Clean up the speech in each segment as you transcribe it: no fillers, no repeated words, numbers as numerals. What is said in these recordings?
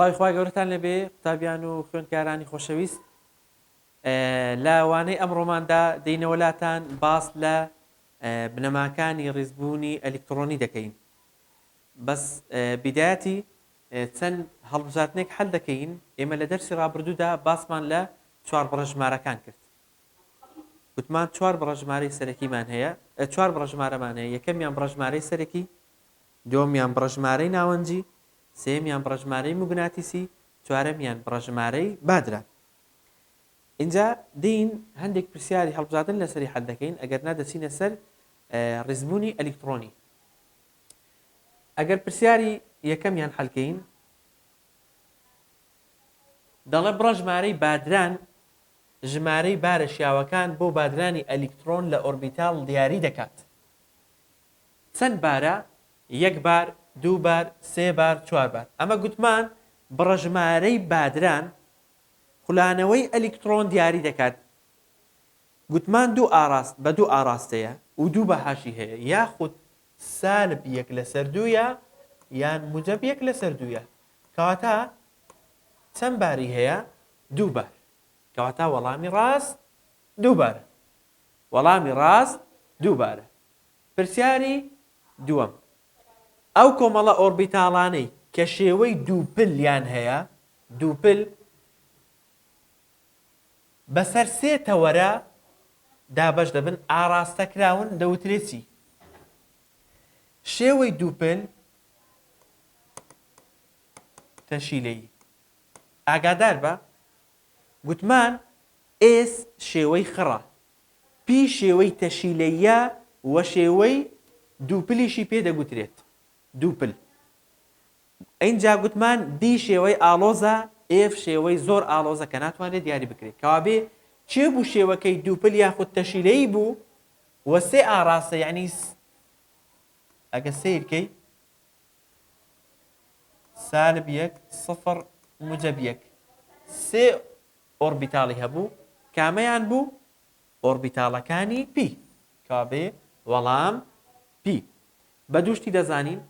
سڵاوی خوای گەورەتان لەبێ قوتابیان و خوێندکارانی خۆشەویست لە وانەی ئەمڕۆماندا دەینەوەلاتان باس لە بنەماکانی ڕیزبوونی ئەلکترۆنی دەکەین بەس بیدایەتی چەند هەڵبژاردنێک هەل دەکەین ئێمە لە دەرسی ڕابردوودا باسمان لە چوار بڕەژمارەکان کرد گوتمان چوار بڕەژمارەی سەرەکیمان هەیە چوار بڕەژمارەمان هەیە یەکەمیان بڕەژمارەی سەرەکی دووەمیان بڕەژمارەی ناوەنجی سێمیان بڕەژمارەی موگناتیسی چوارەمیان بڕەژمارەی بادرا اینجا دین هەندێک پرسیاری هەڵبژاردن لەسەری حەل دەکەین ئەگەر نادەچینە سەر ڕیزبوونی ئەلکترۆنی ئەگەر پرسیاری یەکەمیان حەلکەین دەڵێ بڕەژمارەی بادران ژمارەی بارە شیاوەکان بۆ بادرانی ئەلکترۆن لە ئۆربیتال دیاری دەکات چەند بارە یەک بار دوو بار سێ بار چوار بار ئەمە گوتمان بڕەژمارەی بادران خولانەوەی ئەلکترۆن دیاری دەکات گوتمان بە دوو ئاراستەیە و دوو بەهاشی هەیە یاخود سالب یەک لەسەر دوویە یان موجەب یەک لەسەر دوویە کەواتە چەند باری هەیە دوو بار کەواتە وەڵامی ڕاست دوو بارە وەڵامی ڕاست دوو بارە پرسیاری دووەم ئەو کۆمەڵە ئۆربیتاڵانەی کە شێوەی دووپلیان هەیە دووپل بەسەر سێ تەوەرە دابەش دەبن ئاراستەکراون دەوترێتی شێوەی دووپل تەشیلەیی ئاگادار بە گوتمان ئێس شێوەی خڕە پی شێوەی تەشیلەیە وە شێوەی دووپلیشی پێدەگوترێت دووپل ئەینجا گوتمان دی شێوەی ئالۆزە ئێف شێوەی زۆر ئالۆزە کە ناتوانێت دیاری بکرێت کەوابێ چێ بوو شێوەکەی دووپل یاخود تەشیلەیی بوو وە سێ ئاراستە یعنی ئەگە سیرکەی سالب یەک سفر موجەب یەک سێ ئۆربیتاڵی هەبوو کامەیان بوو ئۆربیتاڵەکانی پی کەوابێ وەڵام پی بە دووشتی دەزانین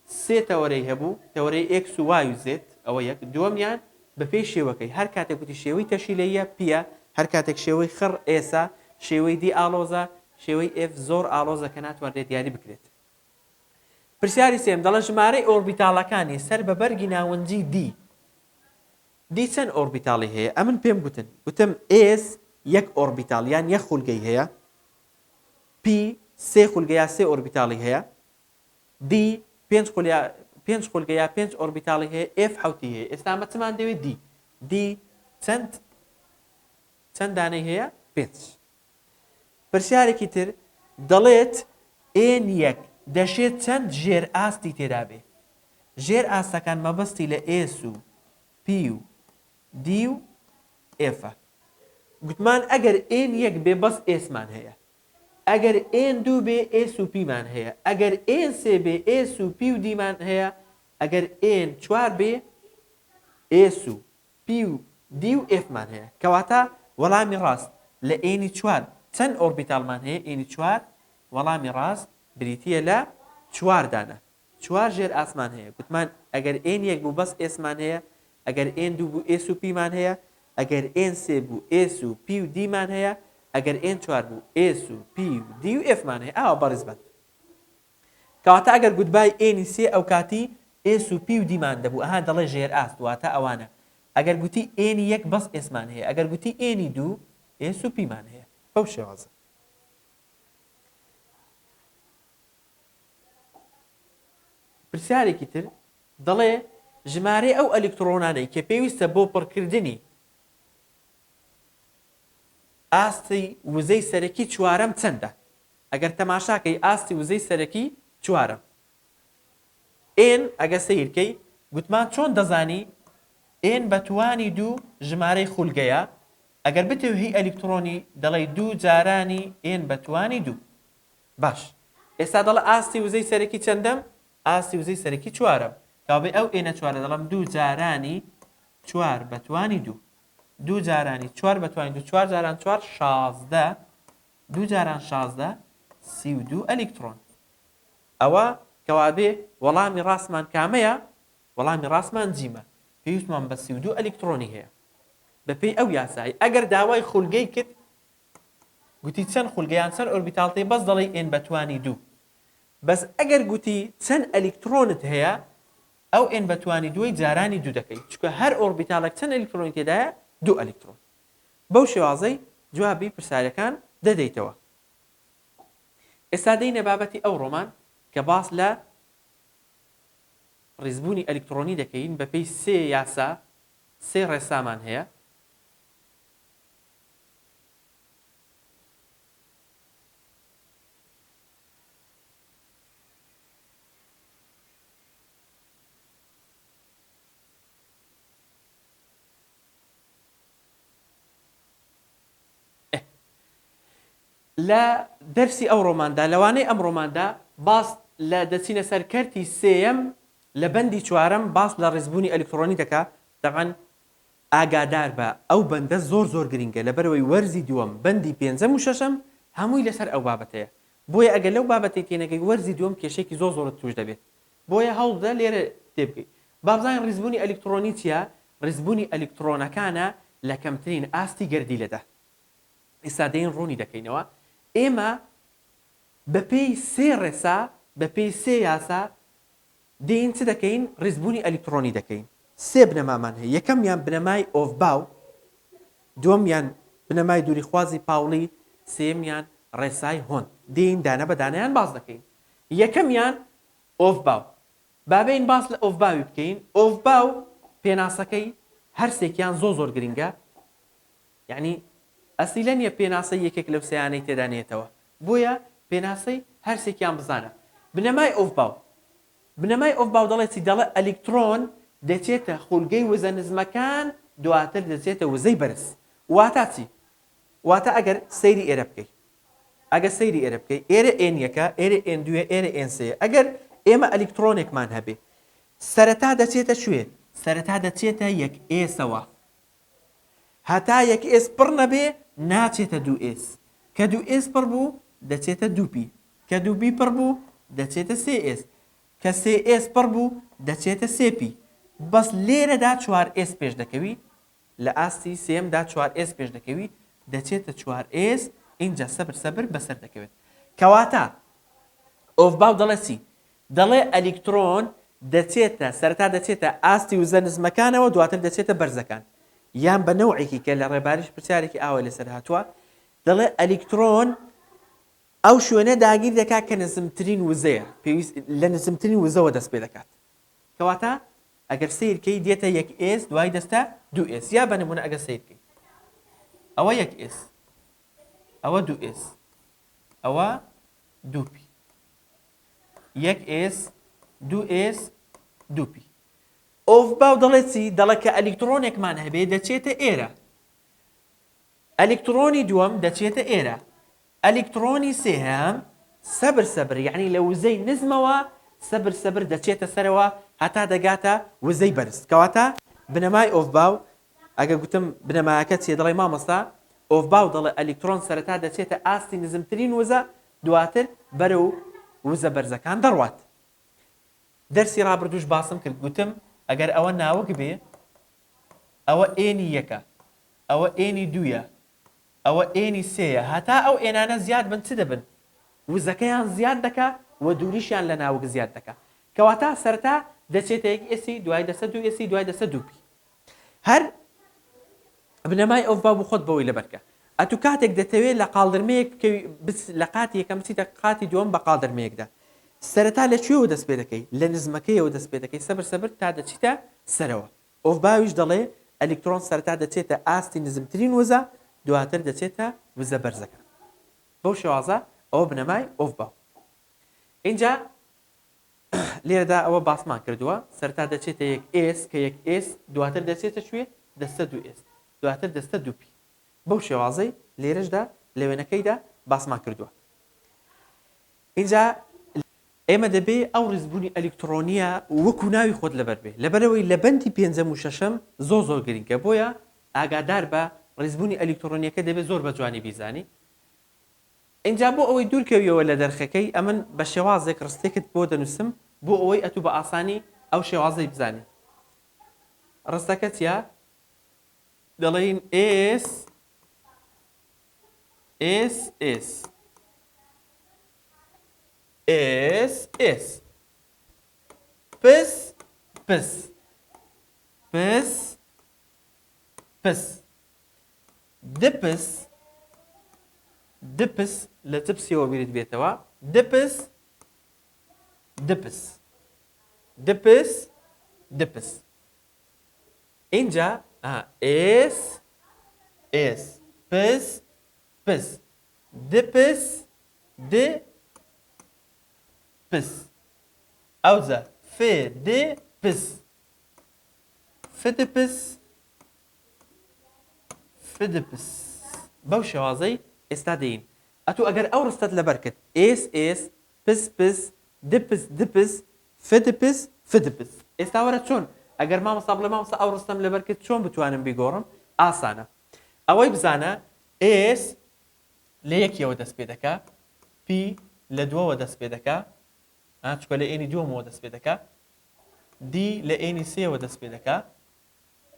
سێ تەوەرەی هەبوو تەوەرەی ئێکس و وای و زێت ئەوە یەک دووەمیان بە پێی شێوەکەی هەر کاتێک وتی شێوەی تەشیلەیە پیە هەر کاتێک شێوەی خڕ ئێسا شێوەی دی ئالۆزە شێوەی ئێف زۆر ئالۆزە کە ناتوانرێت دیاری بکرێت پرسیاری سێم دەڵێ ژمارەی ئۆربیتاڵەکانی سەر بە بەرگی ناوەنجی دی چەند ئۆربیتاڵی هەیە ئەمن پێم گوتم ئێس یەک ئۆربیتاڵ یان یەک خولگەی هەیە پی سێ خولگەیە سێ ئۆربیتاڵی هەیە دی پێنج خولگەیە پێنج ئۆربیتاڵی هەیە ئێف حوتی هەیە ئێستا ئەمە چمان دەوێت دی چەند دانەی هەیە پێنج پرسیارێکی تر دەڵێت ئێن یەک دەشێت چەند ژێر ئاستی تێدا بێ ژێر ئاستەکان مەبەستی لە ئێس و پی و دی و ئێفە گوتمان ئەگەر ئێن یەک بێ بەس ئێسمان هەیە ئەگەر ئێن دوو بێ ئێس و پیمان هەیە ئەگەر ئێن سێ بێ ئێس و پی و دیمان هەیە ئەگەر ئێن چوار بێ ئێس و پی و دی و ئێفمان هەیە کەواتە وەڵامی ڕاست لە ئێنی چوار چەند ئۆربیتاڵمان هەیە ئێنی چوار وەڵامی ڕاست بریتیە لە چوار دانە چوار ژێر ئاسمان هەیە گوتمان ئەگەر ئێن یەک بوو بەس ئێسمان هەیە ئەگەر ئێن دوو بوو ئێس و پیمان هەیە ئەگەر ئێن سێ بوو ئێس و پی و دیمان هەیە ئەگەر ئێن چوار بوو ئێس و پی و دی و ئێفمان هەیە ئاوە بەڕێزبەن کەواتە ئەگەر گوتبای ئێنی سێ ئەو کاتی ئێس و پی و دیمان دەبوو ئەها دەڵێ ژێر ئاست واتە ئەوانە ئەگەر گوتی ئێنی یەک بەس ئێسمان هەیە ئەگەر گوتی ئێنی دوو ئێس و پیمان هەیە بەو شێوازە پرسیارێکی تر دەڵێ ژمارەی ئەو ئەلکترۆنانەی کە پێویستە بۆ پڕکردنی ئاستی وزەی سەرەکی چوارەم چەندە ئەگەر تەماشاکەی ئاستی وزەی سەرەکی چوارەم ئێن ئەگە سەیرکەی گوتمان چۆن دەزانی ئێن بە توانی دوو ژمارەی خولگەیە ئەگەر بتێوهی ئەلکترۆنی دەڵێ دوو جارانی ئێن بە توانی دوو باش ئێستا دەڵێ ئاستی وزەی سەرەکی چەندەم ئاستی وزەی سەرەکی چوارەم کابێ ئەو ئێنە چوارە دەڵم دوو جارانی چوار بە توانی دوو دوو جارانی چوار بە توانی دوو چوار جاران چوار شازدە دوو جاران شازدە سی و دوو ئەلکترۆن ئەوە کەوابێ وەڵامی ڕاستمان کامەیە وەڵامی ڕاستمان جیمە پێویستمان بە 32 ئەلکترۆنی هەیە بەپێی ئەو یاسایی ئەگەر داوای خولگەی کرد گوتی چەند خولگەیان چەند ئۆربیتالتەی بەس دەڵێ ئێن بەتوانی 2 بەس ئەگەر گوتی چەند ئەلکترۆنت هەیە ئەو ئێن بەتوانی 2 جارانی 2 دەکەیت چونکە هەر ئۆربیتالێک چەند ئەلکترۆنی تێدایە 2 ئەلکترۆن بەو شێوازەی جوابی پرسیارەکان دەدەیتەوە. ئێستا دەینە بابەتی ئەو ڕۆمان کە باس لە ڕیزبوونی ئەلکترۆنی دەکەین بەپێی سێ یاسا سێ ڕێسامان هەیە. لە دەرسی ئەو ڕۆماندا لەوانەی ئەم ڕۆماندا باس لە دەچینە سەر کەرتی سێیەم لە بەندی چوارەم باس لە ڕێزبوونی ئەلکترۆنی دەکات. دەبەن ئاگادار بە ئەو بەندە زۆر گرینگە لەبەرەوەی وەرزی دووەم بەندی پێنجەم و شەشەم هەمووی لەسەر ئەو بابەتەیە بۆیە ئەگەر لەو بابەتی تێنەگەی وەرزی دووەم کێشێکی زۆرت توش دەبێت بۆیە هەوڵدە لێرە تێبگەیت. بابزانین ڕیزبوونی ئەلکترۆنی چییە؟ ڕیزبوونی ئەلکترۆنەکانە لە کەمترین ئاستی گەردی لەدا. ئێستا دەین ڕوونی دەکەینەوە ئێمە بەپێی سێ ڕێسا بەپێی سێ یاسا دێین چ دەکەین؟ ڕیزبوونی ئەلکترۆنی دەکەین. سێ بنەمامان هەیە. یەکەمیان بنەمای ئۆڤباو، دووەمیان بنەمای دووریخوازی پاوڵی، سێمیان ڕێسای هۆند. دێین دانە بە دانەیان باس دەکەین. یەکەمیان ئۆڤباو. بابین باس لە ئۆڤباوی بکەین. ئۆڤباو پێناسەکەی هەرسێکیان زۆر گرینگە، یعنی ئەسیلە نیە پێناسەی یەکێک لەو سەیانەی تێدانێتەوە بۆیە پێناسەی هەرسێکیان بزانە. بنەمای ئۆڤباو دەڵێتی دەڵێ ئەلکترۆن دەچێتە خولگەی وزە نزمەکان دواتر دەچێتە وزەی بەرز. واتە چی؟ واتە ئەگەر سەیری ئێرە بکەیت ئێرە ئێن یەکە، ئێرە ئێن دوێ، ئێرە ئێن سێ. ئەگەر ئێمە ئەلکترۆنێکمان هەبێ سەرەتا دەچێتە شوێ؟ سەرەتا دەچێتە یەک ئێسەوە. هەتا یەک ئێس پڕ نەبێ ناچێتە دوو ئێس. کە دوو ئێس پڕ بوو دەچێتە دووپی. کە دووپی پڕ بوو دەچێتە سێ ئێس. کە سێ ئێس پڕ بوو دەچێتە سێپی. بەس لێرەدا 4 ئێس پێش دەکەوی، لە ئاستی سێمدا 4 ئێس پێش دەکەوی دەچێتە 4 ئێس. اینجا سەبر بەسەر دەکەوێت. کەواتە ئۆڤباو دەڵێ چی؟ دەڵێ ئەلکترۆن دەچێتە سەرەتا دەچێتە ئاستی وزە نزمەکانەوە دواتر دەچێتە بەرزەکان. یان بە نەوعێکی کە لە ڕێباریش پرسیارێکی ئاوە لەسەر هاتووە دەڵێ ئەلکترۆن ئەو شوێنە داگیر دەکات کە نزمترین وزەیە، پێویست لە نزمترین وزەوە دەست پێ دەکات. کەواتە ئەگەر سیرکەی دێتە یەک ئێس دوای دەستە دوو ئێس. یا بە نمونە ئەگەر سیرکەی ئەوە یەک ئێس، ئەوە دوو ئێس، ئەوە دووپی. یەک ئێس، دوو ئێس، دووپی. ئۆڤباو دەڵێت چی؟ دەڵێ کە ئەلکترۆنێکمان هەبێ دەچێتە ئێرە. ئەلکترۆنی دووەم دەچێتە ئێرە. ئەلکترۆنی سێهەم سەبر یعنی لە وزەی نزمەوە سەبر دەچێتە سەرەوە هەتا دەگاتە وزەی بەرز. کەواتە بنەمای ئۆڤباو ئەگە گوتم بنەمایەکە چیە دەڵێ مامۆستا ئۆڤباو دەڵێ ئەلکترۆن سەرەتا دەچێتە ئاستی نزمترین وزە دواتر بەرەو وزە بەرزەکان دەڕوات. دەرسی ڕابردووش باسم کرد گوتم ئەگەر ئەوە ناوەک بێ ئەوە ئێنی یەکە، ئەوە ئێنی دوویە، ئەوە ئێنی سێیە، هەتا ئەو ئێنانە زیاد بن چ دەبن؟ وزەکەیان زیاد دەکا و دووریشیان لە ناوەک زیاد دەکا. کەواتە سەرەتا دەچێتە یەک ئێسی دوای دەستە دوو ئێسی دوای دەستە دووپی. هەر بنەمای ئۆڤباو بۆ خۆت بەوەی لەبەرکە. ئەتو کاتێک دەتەوێت لە قاڵدرمەیەک لە قاتی یەکەم بچیتە قاتی دووەم بە قاڵدرمەیەکدا سەرەتا لەکوێوە دەست پێ دەکەی؟ لە نزمەکەیەوە دەست پێ دەکەی سەبر تا دەچیتە سەرەوە. ئۆڤباویش دەڵێ ئەلکترۆن سەرەتا دەچێتە ئاستی نزمترین وزە دواتر دەچێتە وزە بەرزەکان. بەو شێوازە ئەوە بنەمای ئۆڤباو. اینجا لێرەدا ئەوە باسمان کردووە سەرەتا دەچێتە یەک ئێس کە یەک ئێس دواتر دەچێتە شوێ دەستە دوو ئێس دواتر دەستە دووپی. بەو شێوازەی لێرەشدا لە وێنەکەیدا باسمان کردووە. اینجا ئێمە دەبێ ئەو ڕیزبوونی ئەلکترۆنیە وەکو ناوی خۆت لەبەر بێ لەبەرەوەی لە بەندی پێنجەم و شەشەم زۆر گرینگە بۆیە ئاگادار بە ڕیزبوونی ئەلکترۆنیەکە دەبێت زۆر بە جوانی بیزانی. اینجا بۆ ئەوەی دوورکەویەوە لە دەرخەکەی ئەمن بە شێوازێک ڕستێکت بۆ دەنووسم بۆ ئەوەی ئەتوو بە ئاسانی ئەو شێوازەی بزانێ. ڕستەکە چیە؟ دەڵێن ئێس ئێس ئێس ئێس ئێس پس پس پس پس دپس دپس لە چ پسیەوە بیرت بێتەوە دپس دپس دپس دپس اینجا ئێس ئێس پس پس دپس د پس ئەوجا فێ دێ پس فدپس فدپس بەو شێوازەی ئێستا دەین ئەتوو ئەگەر ئەو ڕستەت لەبەر کرد ئێس ئێس پس پس دپس دپس فدپس فدپس ئێستا وەرە چۆن ئەگەر مامۆستا بڵێ مامۆستا ئەو ڕستەم لەبەر کرد چۆن بتوانم بیگۆڕم ئاسانە ئەوەی بزانە ئێس لە یەکیەوە دەست پێ دەکا پی لە دووەوە دەست پێ دەکا چکە لە ئێنی دووەمەوە دەست پێ دەکا دی لە ئێنی سێوە دەست پێ دەکا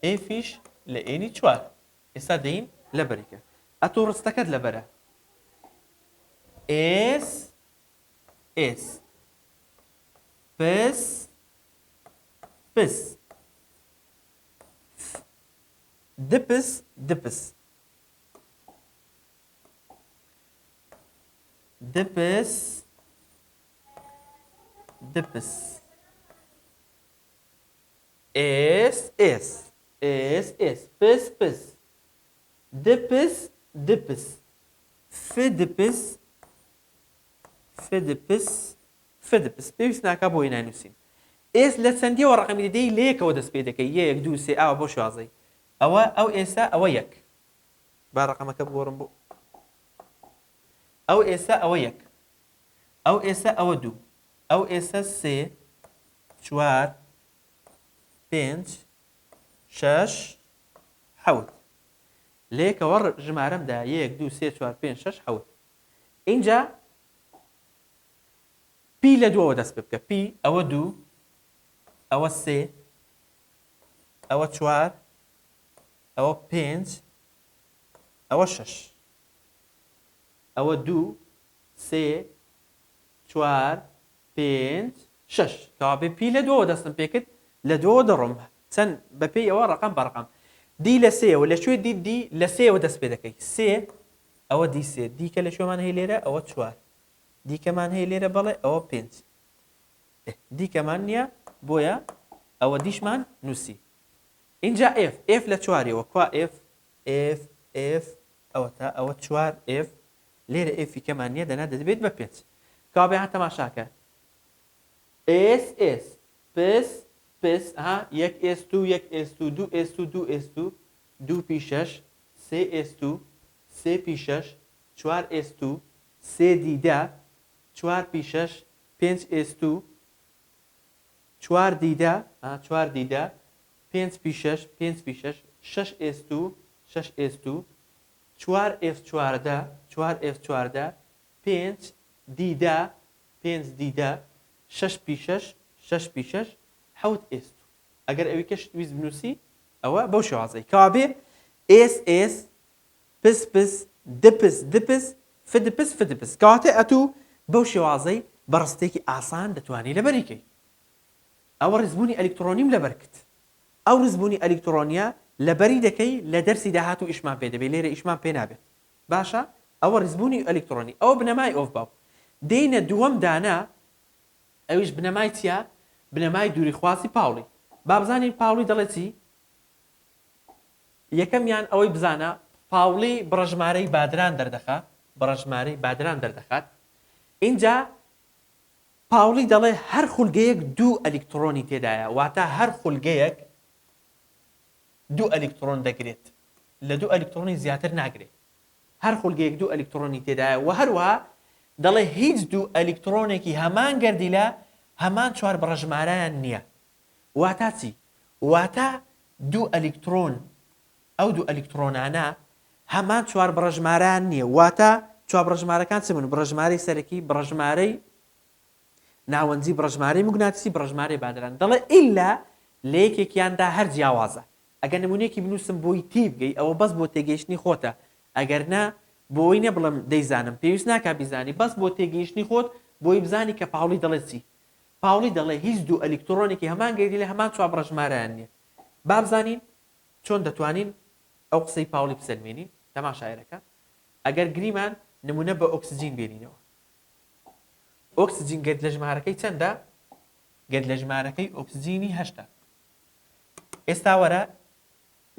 ئێفیش لە ئێنی چوار ئێستا دەین لەبەریکە ئەتۆ ڕستەکەت لەبەرە ئێس ئێس پس پس دپس دپس دپس دپس ئێس ئێس ئێس ئێس پس پس دپس دپس فدپس فدپس فدپس پێویست ناکا بۆی نانووسین ئێس لە چەندیەوە ڕقمی دەدەی لە یەکەوە دەست پێ دەکەی یەک دوو سێ ئاوە بۆ شوازەی ئەوە ئەو ئێستا ئەوە یەک با ڕقەمەکە بگۆڕم بۆ ئەو ئێستا ئەوە یەک ئەو ئێستا ئەوە دوو ئەو ئێستا سێ چوار پێنج شەش حەوت لێکەوە ژمارەمدا یەک دوو سێ چوار پێنج شەش حەوت اینجا پی لە دووەوە دەست پێ بکە پی ئەوە دوو ئەوە سێ ئەوە چوار ئەوە پێنج ئەوە شەش ئەوە دوو سێ چوار پێنج شەش کەوا بێ پی لە دووەوە دەستم پێ کرد لە دووەوە دەڕۆم چەند بەپێی ئەوە ڕقم بە ڕقم دی لە سێەوە لەکوێ دی لە سێەوە دەست پێ دەکەی سێ ئەوە دی سێ دیکە لە شوێمان هەیە لێرە ئەوە چوار دیکەمان هەیە لێرە بەڵێ ئەوە پێنج دیکەمان نییە بۆیە ئەوە دیشمان نووسی اینجا ئف ئف لە چواریەوە کوا ئف ئف ئف ئەوە تا ئەوە چوار ئف لێرە ئفی کەمان نییە دەنا دەبێت بە پێنج کاوا بێ تەماشاکە ئس ئس پس پس یەک ئێست و یەک ئێست و دوو ئێست و دوو ئێست و دوو پی شەش سێ ئێست و سێ پی شەش چوار ئێست و سێ دیدە چوار پی شەش پێنج ئێست و چوار دیدە پێنج پی شەش پێنج پی شەش شەش ئێست و شەش ئێست و چوار ئێف چواردە چوار ئێف چواردە پێنج دیدە شەش پی شەش شەش پی شەش حەوت ئێست و ئەگەر ئەوی کەش ویست بنووسی ئەوە بەو شێوازەی کابێ ئێس ئێس پس پس دپس دپس فدپس فدپس کاتێ ئەتوو بەو شێوازەی بەڕستێکی ئاسان دەتوانی لەبەریکەی ئەوە ڕزبوونی ئەلکترۆنیم لەبەر کرد ئەو ڕزبوونی ئەلکترۆنیە لەبەری دەکەی لە دەرسی داهات و ئیشمان پێ دەبێت لێرە ئیشمان پێ نابێت باشە ئەوە ڕزبوونی ئەلکترۆنی ئەوە بنەمای ئۆف باو دێنە دووەم دانا ئەویش بنەمای چیە بنەمای دووری خوازی پاوڵی با بزانین پاوڵی دەڵێ چی یەکەمیان ئەوەی بزانە پاوڵی بڕەژمارەی بادران دەردەخات اینجا پاوڵی دەڵێ هەر خولگەیەک دوو ئەلکترۆنی تێدایە واتە هەر خولگەیەک دوو ئەلکترۆن دەگرێت لە دوو ئەلکترۆنی زیاتر ناگرێت هەر خولگەیەک دوو ئەلکترۆنی تێدایە و هەروە دەڵێ هیچ دوو ئەلکترۆنێکی هەمان گەردیلە هەمان چوار بڕەژمارەیان نییە واتە چی واتە دوو ئەلکترۆن ئەو دوو ئەلکترۆنانە هەمان چوار بڕەژمارەیان نییە واتە چوار بڕەژمارەکان چ بن بڕەژمارەی سەرەکی بڕەژمارەی ناوەندی بڕەژمارەی موگناتیسی بڕەژمارەی بادران دەڵێ ئیلا لە یەکێکیاندا هەر جیاوازە. ئەگەر نمونەیەکی بنووسم بۆی تی بگەی ئەوە بەس بۆ تێگەیشتنی خۆتە، ئەگەر نا بۆی نە بڵم دەیزانم پێویست ناکا بیزانی بەس بۆ تێگەیشتنی خۆت بۆی بزانی کە پاوڵی دەڵێت چی. پاوڵی دەڵێ هیچ دوو ئەلیکترۆنێکی هەمان گەیری لە هەمان چوار بڕەژمارەیان نییە. با بزانین چۆن دەتوانین ئەو قسەی پاوڵی بسەلمێنین. تەماشایەرەکە ئەگەر گریمان نمونە بە ئۆکسجین بێنینەوە. ئۆکسجین گرد لە ژمارەکەی چەندە؟ گرد لە ژمارەکەی ئۆکسجینی 8. ئێستا وەرە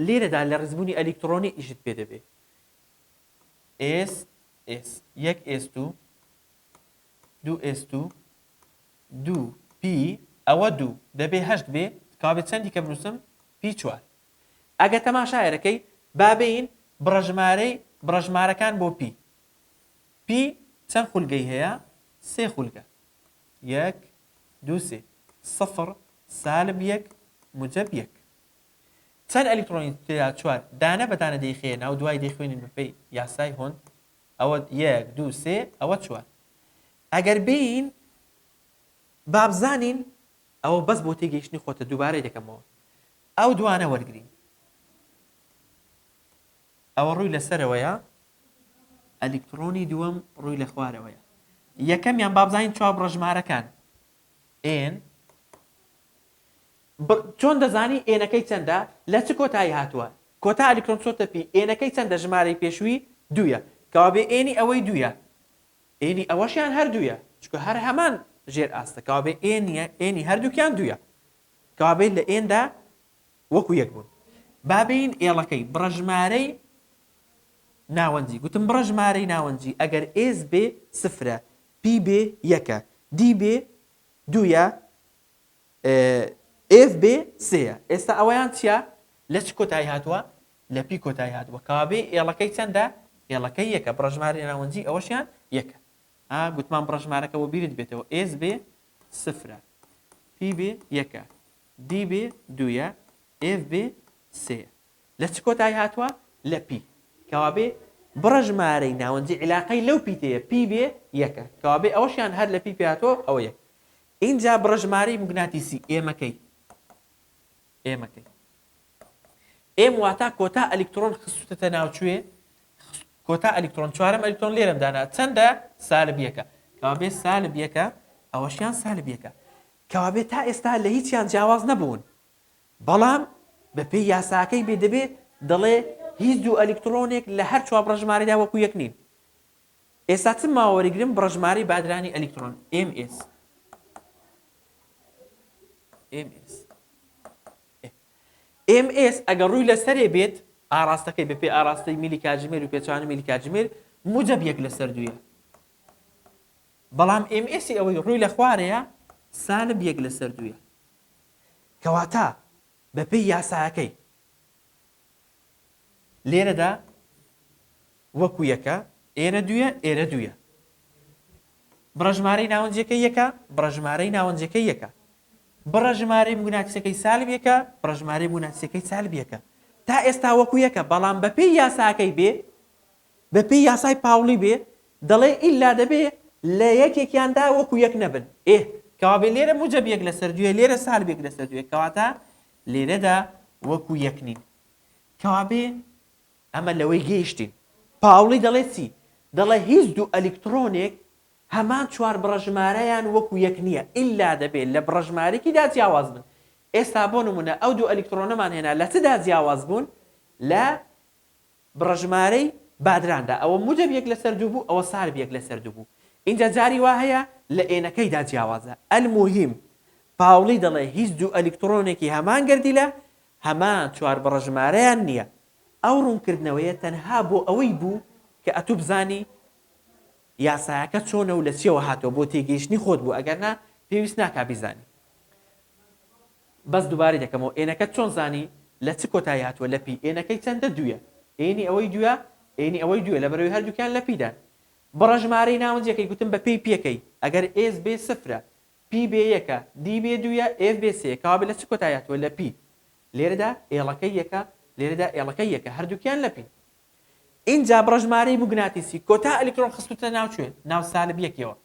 لێرەدا لە ڕزبوونی ئەلیکترۆنی ئیشت پێ دەبێ. S 1 S2 2 S2 2 P ئەوە 2 دەبێ 8 بێ کابێت چەندی کە بنووسم P4. ئەگە تەماشایەرەکەی بابین بڕەژمارەکان بۆ P چەند خولگەی هەیە؟ 3 خولگە. 1 2 3 0 -1 موجب 1. چەند ئەلیکترۆنی تێدا 4 دانە بەدانە دەیخێنە و دوای دەیخوێنین بەپێی یاسای هۆند. ئەوە 1 2 3 ئەوە 4. ئەگەر بین بابزانین ئەوە بەس بۆ تێگەیشتنی خۆتە دووبارەی دەکەمەوە. ئەو دوانە وەرگرین. ئەوە ڕووی لەسەرەوەیە، ئەلیکترۆنی دووەم ڕووی لە خوارەوەیە. یەکەمیان بابزانین 4 بڕەژمارەکان N. چۆن دەزانی ئێنەکەی چەندە؟ لە چ کۆتایی هاتووە؟ کۆتا ئەلیکترۆن چۆتە پی ئێنەکەی چەندە؟ ژمارەی پێشووی 2. کەوابێ ئێنی ئەوەی 2. ئێنی ئەوەشیان هەردوویە چکە هەر هەمان ژێر ئاستە. کەوابێ ئێنی هەردووکیان 2. کەوابێ لە ئێندا وەکو یەک بوون. بابین ئێڵەکەی بڕەژمارەی ناوەنجی. گوتم بڕەژمارەی ناوەنجی ئەگەر S بێ 0 P بێ 1 D بێ 2 F بێ 3. ئێستا ئەوەیان چیە؟ لە چ کۆتایی هاتووە؟ لە P کۆتایی هاتووە. کەوابێ ئێڵەکەی چەندە؟ ئێڵەکەی 1. بڕەژمارەی ناوەنجی ئەوەشیان 1. گوتمان بڕەژمارەکە بۆ بیرت بێتەوە. S بێ 0 P بێ 1 D بێ 2 F بێ 3. لە چ کۆتایی هاتووە؟ لە P. کەوابێ بڕەژمارەی ناوەنجی علاقەی لەو پیتەیە P بێ 1. کەوابێ ئەوەشیان هەر لە P پێهاتوە ئەوە 1. اینجا بڕەژمارەی موگناتیسی ئێمەکەی ئێم واتە کۆتا ئەلیکترۆن خستوتە ناوچوێ. کۆتا ئەلیکترۆن 4 ئەلیکترۆن لێرەم دانا چەندە؟ -1. کەوابێ -1 ئەوەشیان -1. کەوابێ تا ئێستا لە هیچیان جیاواز نەبوون. بەڵام بەپێی یاساکەی بێ دەبێت دەڵێ هیچ دوو ئەلیکترۆنێک لە هەر 4 بڕەژمارەیدا وەکو یەک نین. ئێستا چ ماوەریگرم بڕەژمارەی بادرانی ئەلیکترۆن MS. MS ئەگەر ڕووی لەسەرێ بێت ئاراستەکەی بەپێ ئاراستەی میلی کاتژمێر و پێچوانە میلی کاتژمێر موجب 1 لەسەر 2. بەڵام MS ئەوەی ڕووی لە خوارەیە -1 لەسەر 2. کەواتە بەپێی یاساکەی لێرەدا وەکو یەکە ئێرە 2 ئێرە 2. بڕەژمارەی ناوەنجەکەی 1 بڕەژمارەی ناوەنجەکەی 1. بڕەژمارەی موگناتیسەکەی -1 بڕەژمارەی موگناتیسەکەی -1. تا ئێستا وەکو یەکە. بەڵام بەپێی یاساکەی بێ بەپێی یاسای پاوڵی بێ دەڵێ ئیلا دەبێ لە یەکێکیاندا وەکو یەک نەبن. کەوابێ لێرە موجب 1 لەسەر 2 لێرە -1 لەسەر 2. کەواتە لێرەدا وەکو یەک نین. کەوابێ ئەمە لەوەی گەیشتین. پاوڵی دەڵێ چی؟ دەڵێ هیچ دوو ئەلیکترۆنێک هەمان 4 بڕەژمارەیان وەکو یەک نییە ئیلا دەبێت لە بڕەژمارێکیدا جیاواز بن. ئێستا بۆ نمونە ئەو دوو ئەلیکترۆنەمان هێنا لە چدا جیاواز بوون؟ لە بڕەژمارەی بادراندا. ئەوە موجب 1 لەسەر 2 بوو ئەوە -1 لەسەر 2 بوو. اینجا جاری وا هەیە لە ئێنەکەیدا جیاوازە. المهم پاوڵی دەڵێ هیچ دوو ئەلیکترۆنێکی هەمان گردی لە هەمان 4 بڕەژمارەیان نییە. ئەو ڕوونکردنەوەیە تەنها بۆ ئەوەی بوو کە ئەتوو بزانی یاسایەکە چۆنە و لە چیەوە هاتەوە بۆ تێگەیشتنی خۆت بوو. ئەگەرنا پێویست ناکا بیزانی. بەس دووبارەی دەکەمەوە ئێنەکە چۆن زانی لە چ کۆتایی هاتووە؟ لە پی. ئێنەکەی چەندە؟ 2. ئێنی ئەوەی 2 ئێنی ئەوەی 2 لە بەرەوەی هەردووکیان لە پیدان. بڕەژمارەی ناوەنجەکەی گوتم بە پێی پێکەی. ئەگەر S بێ 0 P بێ 1 D بێ 2 F بێ 3 کەوابێ لە چ کۆتایی هاتووە؟ لە پی. لێرەدا ئێڵەکەی 1 لێرەدا ئێڵەکەی 1 هەردووکیان لە پی. اینجا بڕەژمارەی موگناتیسی کۆتا ئەلیکترۆن خستوتە ناوچوێ ناو -1ەوە.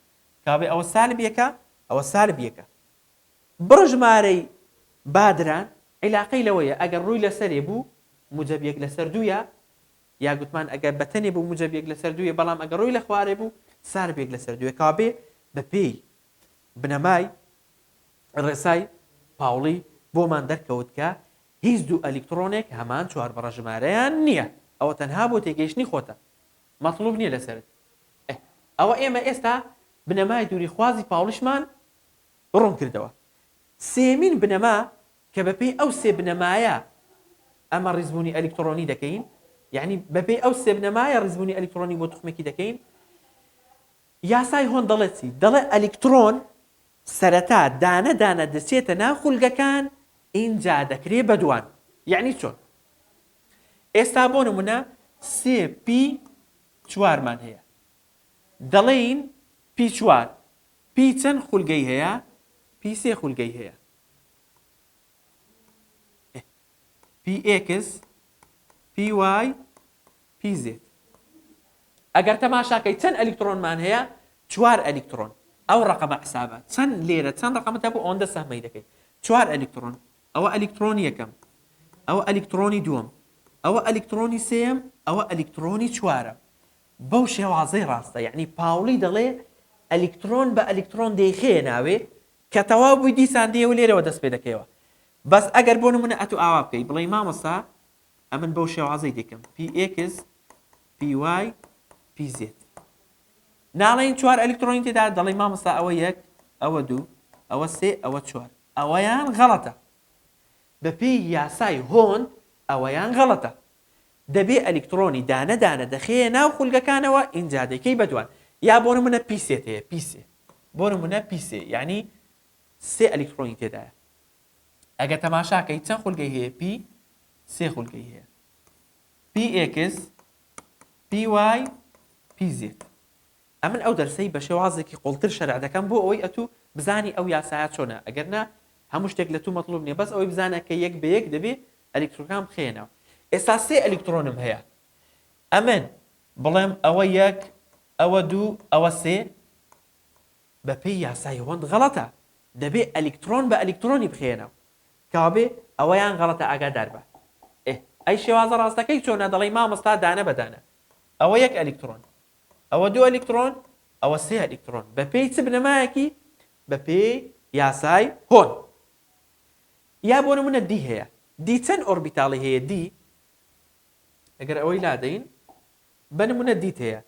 کەوابێ ئەوە -1 ئەوە -1. بڕەژمارەی بادران علاقەی لەوەیە ئەگەر ڕووی لەسەرێ بوو موجەبیەک لەسەر دوویە یا گوتمان ئەگەر بەتەنێ بوو موجەبیەک لەسەر دوویە بەڵام ئەگەر ڕووی لە خوارێ بوو ساربێک لەسەر دوویە کابێ بە پێی بنەمای ڕێسای پاوڵی بۆمان دەرکەوت کە هیچ دوو ئەلیکترۆنێک هەمان چوار بەڕەژمارەیان نییە ئەوە تەنها بۆ تێگەیشتنی خۆتە مەطلوب نییە لەسەرت ئەوە ئێمە ئێستا بنەمای دووری خوازی پاوڵیشمان ڕوون کردەوە سێمین بنەما کە بەپێی ئەو سێ بنەمایە ئەمە ڕیزبوونی ئەلیکترۆنی دەکەین یعنی بەپێی ئەو سێ بنەمایە ڕیزبوونی ئەلیکترۆنی بۆ توخمێکی دەکەین یاسای هۆن دەڵێتی دەڵێ ئەلیکترۆن سەرەتا دانە دانە دەچێتە ناو خولگەکان اینجا دەکرێ بە دوان یعنی چۆن ئێستا بۆ نمونە سێ پی چوارمان هەیە دەڵێین پی چوار پی چەند خولگەی هەیە پی سێ خولگەی هەیە پی ئێکس پی وای پی زێت ئەگەر تەماشاکەی چەند ئەلیکترۆنمان هەیە چوار ئەلیکترۆن ئەو ڕقەمە حسابە چەند لێرە چەند ڕقەمە هەبوو ئەوەندە سەهمەی دەکەی چوار ئەلیکترۆن ئەوە ئەلیکترۆنی یەکەم ئەوە ئەلیکترۆنی دووەم ئەوە ئەلیکترۆنی سێم ئەوە ئەلیکترۆنی چوارە بەو شێوازەی ڕاستە یعنی پاوڵی دەڵێ ئەلیکترۆن بە ئەلیکترۆن دەیخێ ناوێ کە تەواو بووی دیسان دێ و لێرەوە دەست پێ دەکەیەوە بەس ئەگەر بۆ نمونە ئەتو ئاوا بکەی بڵێ مامۆستا ئەمن بەو شێوازەی دەکەم پی ئێکس پی وای پی زێت ناڵێن چوار ئەلیکترۆنی تێدا دەڵێ مامۆستا ئەوە یەک ئەوە دوو ئەوە سێ ئەوە چوار ئەوەیان غەڵەتە بەپێی یاسای هۆن ئەوەیان غەڵەتە دەبێ ئەلیکترۆنی دانە دانە دەخێ ناو خولگەکانەوە ئینجا دەکەی بەدوان یا بۆ نمونە پی سێت هەیە پی سێ بۆ نمونە پی سێ یعنی سێ ئەلیکترۆنی تێدایە ئەگە تەماشاکەی چەند خولگەی هەیە پی سێ خولگەی هەیە پی ئێکس پی وای پی زێت ئەمن ئەو دەرسەی بە شێوازێکی قوڵتر شەرع دەکەم بۆ ئەوەی ئەتوو بزانی ئەو یاسایە چۆنە ئەگەر نا هەموو شتێک لە تو مەطلوب نییە بەس ئەوەی بزانە کە یەک بە یەک دەبێ ئەلیکترۆنەکان بخێنەوە ئێستا سێ ئەلیکترۆنم هەیە ئەمن بڵێم ئەوە یەک ئەوە دوو ئەوە سێ بەپێی یاسای هۆند غەڵەتە دەبێ ئەلیکترۆن بە ئەلیکترۆنی بخێنەوە کابێ ئەوەیان غەڵەتە ئاگادار بە ئەی شێوازە ڕاستەکەی چۆنە دەڵێ مامۆستا دانە بەدانە ئەوە یەک ئەلیکترۆن ئەوە دوو ئەلیکترۆن ئەوە سێ ئەلیکترۆن بەپێی چ بنەمایەکی بەپێی یاسای هۆن یا بۆ نمونە دی هەیە دی چەند ئۆربیتاڵی هەیە دی ئەگەر ئەوەی لادەین بە نمونە دیت هەیە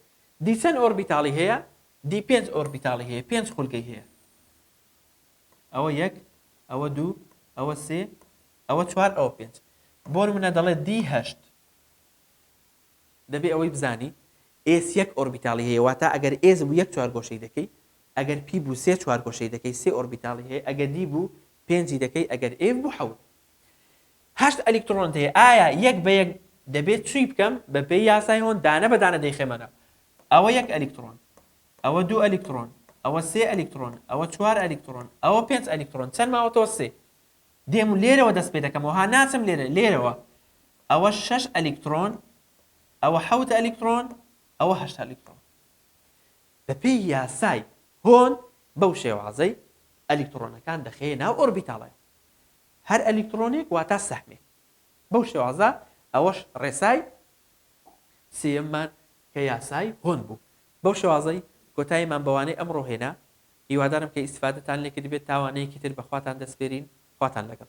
دی چەند ئۆربیتاڵی هەیە دی پێنج ئۆربیتاڵی هەیە پێنج خولگەی هەیە ئەوە یەک ئەوە دوو ئەوە سێ ئەوە چوار ئەوە پێنج بۆ نمونە دەڵێ دی هەشت دەبێ ئەوەی بزانی ئێس یەک ئۆربیتاڵی هەیە واتە ئەگەر ئێز بوو یەک چوارگۆشەی دەکەی ئەگەر پی بوو سێ چوارگۆشەی دەکەی سێ ئۆربیتاڵی هەیە ئەگەر دی بوو پێنجی دەکەی ئەگەر ئێف بوو حەوت هەشت ئەلیکترۆن هەیە ئایا یەک بە یەک دەبێت چی بکەم بەپێی یاسای هۆن دانە بەدانە دەیخێمەنە ئەوە یەک ئەلیکترۆن ئەوە دوو ئەلیکترۆن ئەوە سێ ئەلیکترۆن ئەوە چوار ئەلیکترۆن ئەوە پێنج ئەلیکترۆن چەند ماوەتەوە سێ دێم و لێرەوە دەست پێ دەکەمەوە ها ناچم لێرەوە ئەوە شەش ئەلیکترۆن ئەوە حەوت ئەلیکترۆن ئەوە هەشت ئەلیکترۆن بەپێی یاسای هۆن بەو شێوازەی ئەلیکترۆنەکان دەخێ ناو ئۆربیتاڵە هەر ئەلیکترۆنێک واتە سەحمێک بەو شێوازە ئەوەش ڕێسای سێممان کە یاسای هۆن بوو بەو شێوازەی کۆتاییمان بەوانەی ئەمڕۆ هێنا هیوادارم کە ئیسفادەتان لێ کرد بێت تاوانەیەکی تر بەخواتان دەسپێرین خواتان لەگەڵ